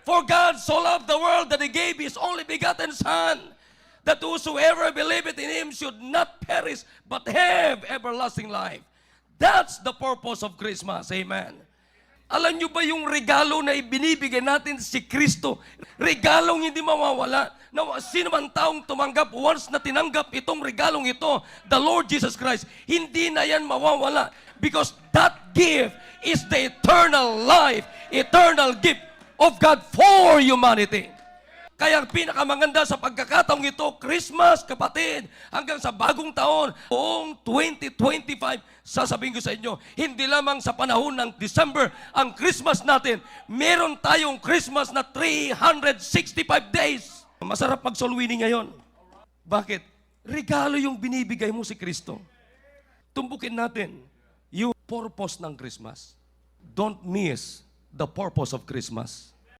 For God so loved the world that He gave His only begotten Son, that whosoever believeth in Him should not perish, but have everlasting life. That's the purpose of Christmas. Amen. Alam nyo ba yung regalo na ibinibigay natin si Kristo? Regalong hindi mawawala. Na sino man taong tumanggap, once na tinanggap itong regalong ito, the Lord Jesus Christ, hindi na yan mawawala. Because that gift is the eternal life, eternal gift of God for humanity. Kaya ang pinakamaganda sa pagkakataong ito, Christmas, kapatid, hanggang sa bagong taon, buong 2025, sasabihin ko sa inyo, hindi lamang sa panahon ng December, ang Christmas natin, meron tayong Christmas na 365 days. Masarap mag-Solwini ngayon. Bakit? Regalo yung binibigay mo si Kristo. Tumbukin natin yung purpose ng Christmas. Don't miss the purpose of Christmas.